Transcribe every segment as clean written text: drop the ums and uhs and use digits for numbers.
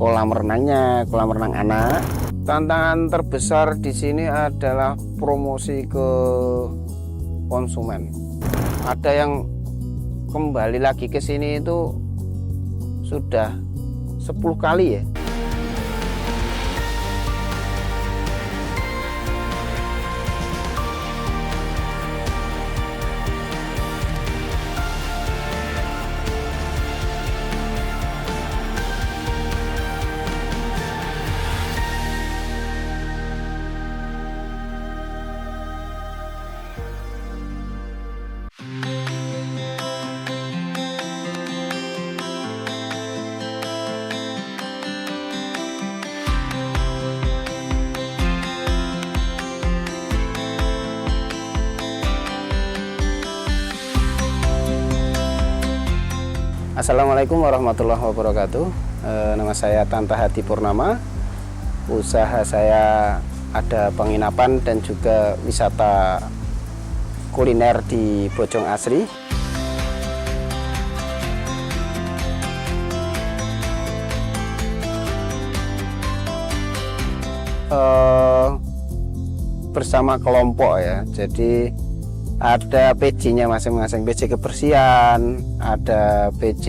kolam renangnya, kolam renang anak. Tantangan terbesar di sini adalah promosi ke konsumen. Ada yang kembali lagi ke sini itu sudah 10 kali ya. Assalamualaikum warahmatullahi wabarakatuh. Nama saya Tanta Hadi Purnama. Usaha saya ada penginapan dan juga wisata kuliner di Bojong Asri. Bersama kelompok ya, jadi ada PJ-nya masing-masing, PJ kebersihan, ada PJ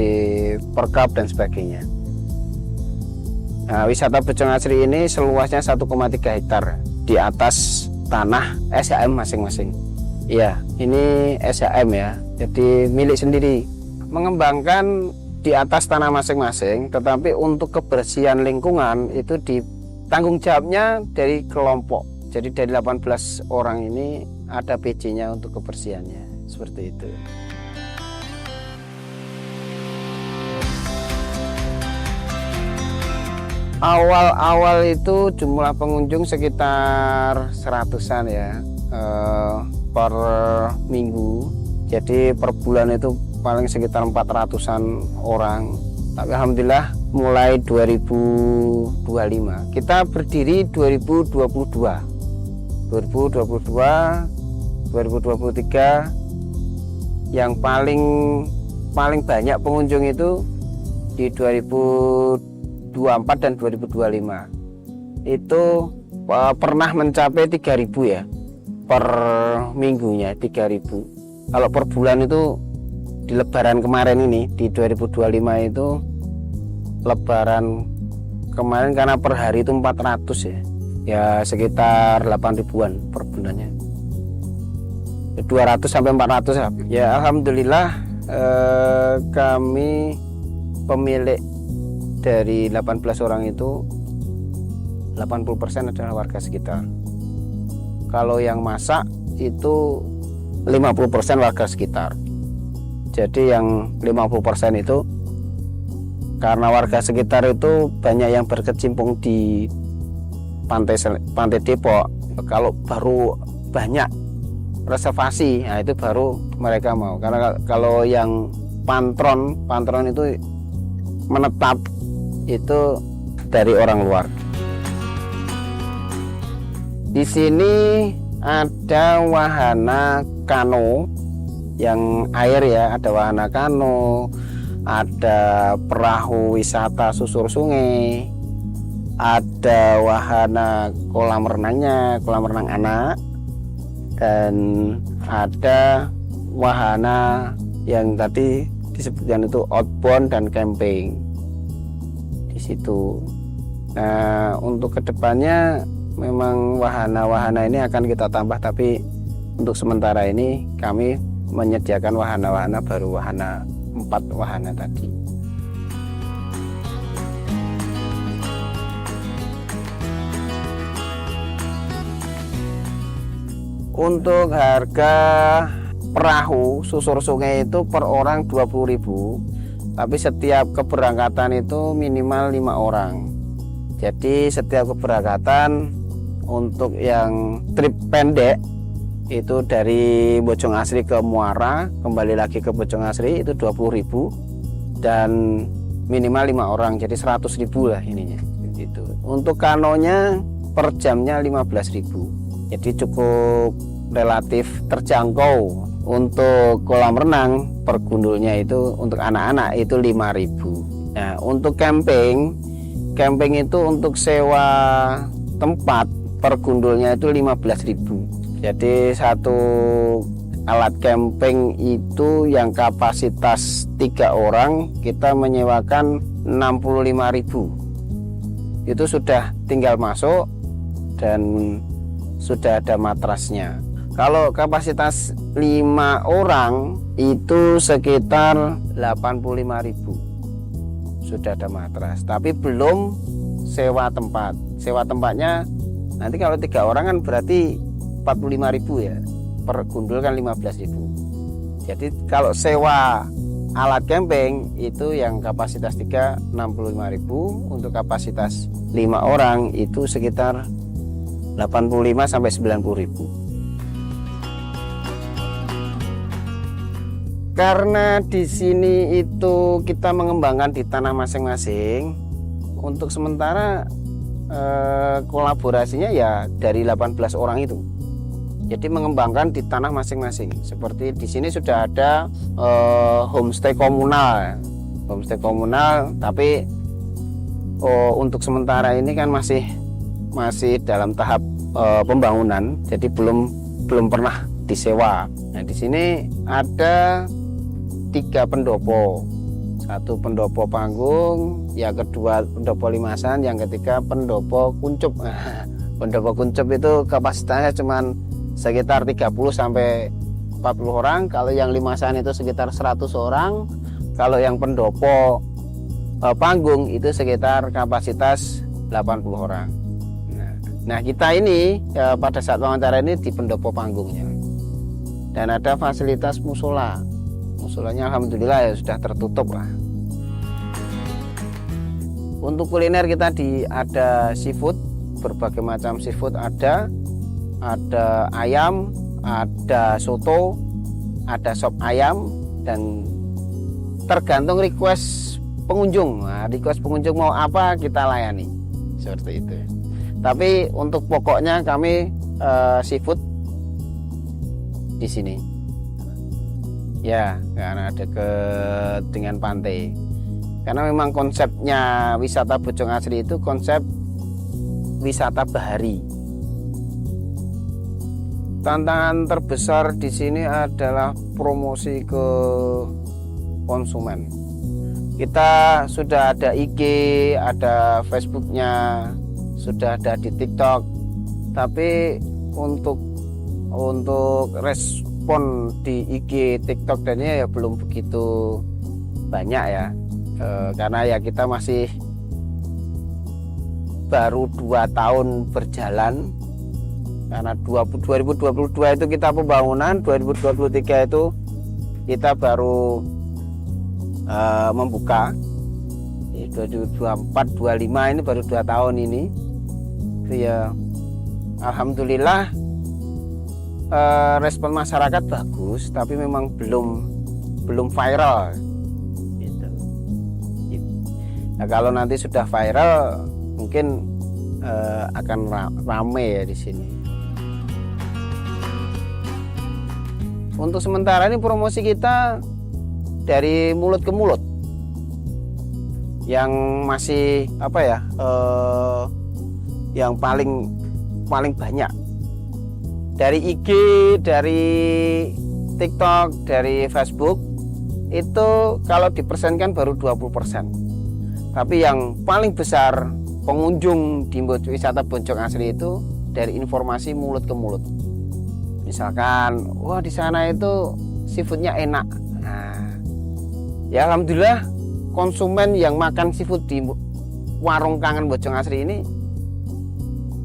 perkap dan sebagainya. Nah, wisata Bojong Asri ini seluasnya 1,3 hektar di atas tanah SHM masing-masing. Iya, ini SHM ya, jadi milik sendiri. Mengembangkan di atas tanah masing-masing, tetapi untuk kebersihan lingkungan itu ditanggung jawabnya dari kelompok. Jadi dari 18 orang ini ada PJ-nya untuk kebersihannya, seperti itu. Awal-awal itu jumlah pengunjung sekitar 100-an ya per minggu. Jadi per bulan itu paling sekitar 400-an orang. Tapi alhamdulillah mulai 2025 kita berdiri 2022. 2023 yang paling banyak pengunjung itu di 2024 dan 2025 itu pernah mencapai 3.000 ya per minggunya, 3.000. Kalau per bulan itu di lebaran kemarin ini di 2025 itu lebaran kemarin karena per hari itu 400 ya sekitar 8.000-an per bulannya, 200 sampai 400 ya. Ya alhamdulillah kami pemilik dari 18 orang itu 80% adalah warga sekitar. Kalau yang masak itu 50% warga sekitar. Jadi yang 50% itu karena warga sekitar itu banyak yang berkecimpung di pantai Depok. Kalau baru banyak reservasi, nah itu baru mereka mau. Karena kalau yang pantron itu menetap itu dari orang luar. Di sini ada wahana kano yang air ya, ada wahana kano, ada perahu wisata susur sungai, ada wahana kolam renangnya, kolam renang anak, dan ada wahana yang tadi disebutkan itu outbound dan camping di situ. Nah, untuk kedepannya memang wahana-wahana ini akan kita tambah, tapi untuk sementara ini kami menyediakan wahana-wahana baru, 4 wahana tadi. Untuk harga perahu susur sungai itu per orang 20.000, tapi setiap keberangkatan itu minimal 5 orang. Jadi setiap keberangkatan untuk yang trip pendek itu dari Bojong Asri ke Muara kembali lagi ke Bojong Asri itu 20.000 dan minimal 5 orang, jadi 100.000 lah ininya gitu. Untuk kanonya per jamnya 15.000. Jadi cukup relatif terjangkau. Untuk kolam renang per gundulnya itu untuk anak-anak itu 5.000. Nah, untuk camping camping itu untuk sewa tempat per gundulnya itu 15.000. Jadi satu alat camping itu yang kapasitas 3 orang kita menyewakan 65.000. Itu sudah tinggal masuk dan sudah ada matrasnya. Kalau kapasitas 5 orang itu sekitar 85.000, sudah ada matras, tapi belum sewa tempat. Sewa tempatnya nanti kalau 3 orang kan berarti 45.000 ya, per gundul kan 15.000. Jadi kalau sewa alat camping itu yang kapasitas 3 65.000, untuk kapasitas 5 orang itu sekitar 85 sampai 90.000. Karena di sini itu kita mengembangkan di tanah masing-masing, untuk sementara kolaborasinya ya dari 18 orang itu. Jadi mengembangkan di tanah masing-masing. Seperti di sini sudah ada homestay komunal. Homestay komunal, tapi untuk sementara ini kan masih dalam tahap pembangunan, jadi belum pernah disewa. Nah, di sini ada 3 pendopo, 1 pendopo panggung, yang kedua pendopo limasan, yang ketiga pendopo kuncup. Pendopo kuncup itu kapasitasnya cuma sekitar 30 sampai 40 orang. Kalau yang limasan itu sekitar 100 orang. Kalau yang pendopo panggung itu sekitar kapasitas 80 orang. Nah, kita ini pada saat wawancara ini di pendopo panggungnya, dan ada fasilitas musola. Musolanya alhamdulillah ya sudah tertutup lah. Untuk kuliner kita ada seafood, berbagai macam seafood ada ayam, ada soto, ada sop ayam, dan tergantung request pengunjung. Nah, request pengunjung mau apa kita layani, seperti itu. Tapi untuk pokoknya kami seafood di sini. Ya, karena dekat dengan pantai. Karena memang konsepnya wisata Bojong Asri itu konsep wisata bahari. Tantangan terbesar di sini adalah promosi ke konsumen. Kita sudah ada IG, ada Facebooknya, sudah ada di TikTok, tapi untuk respon di IG, TikTok dan ini ya belum begitu banyak ya, karena ya kita masih baru 2 tahun berjalan. Karena 2022 itu kita pembangunan, 2023 itu kita baru membuka. 2024, 2025 ini baru 2 tahun ini. Itu ya alhamdulillah respon masyarakat bagus, tapi memang belum viral gitu. Nah, kalau nanti sudah viral mungkin akan rame ya di sini. Untuk sementara ini promosi kita dari mulut ke mulut, yang masih apa ya, yang paling banyak dari IG, dari TikTok, dari Facebook itu kalau dipersenkan baru 20%. Tapi yang paling besar pengunjung di wisata Bojong Asri itu dari informasi mulut ke mulut. Misalkan, wah di sana itu seafoodnya enak. Nah, ya alhamdulillah konsumen yang makan seafood di warung Kangen Bojong Asri ini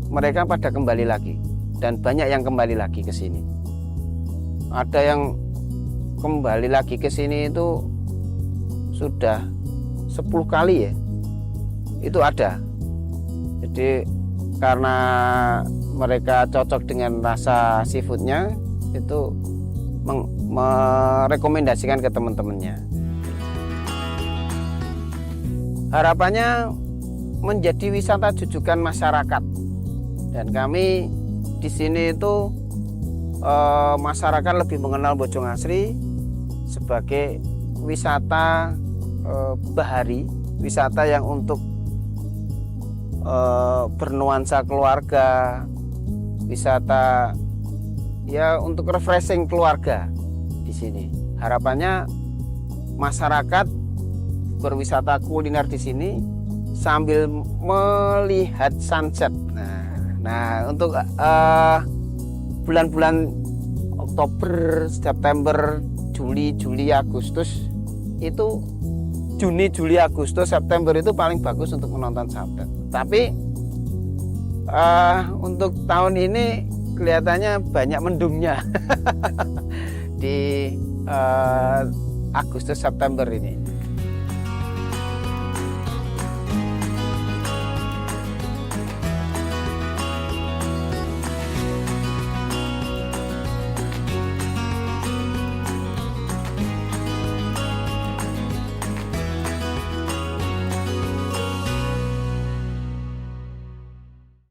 mereka pada kembali lagi, dan banyak yang kembali lagi ke sini. Ada yang kembali lagi ke sini itu sudah 10 kali ya, itu ada. Jadi karena mereka cocok dengan rasa seafoodnya, itu merekomendasikan ke teman-temannya. Harapannya menjadi wisata jujukan masyarakat, dan kami di sini itu masyarakat lebih mengenal Bojong Asri sebagai wisata bahari, wisata yang untuk bernuansa keluarga, wisata ya untuk refreshing keluarga di sini. Harapannya masyarakat berwisata kuliner di sini sambil melihat sunset. Nah untuk bulan-bulan Oktober, September, Juli, Agustus itu, Juni, Juli, Agustus, September itu paling bagus untuk menonton sunset. Tapi untuk tahun ini kelihatannya banyak mendungnya di Agustus September ini.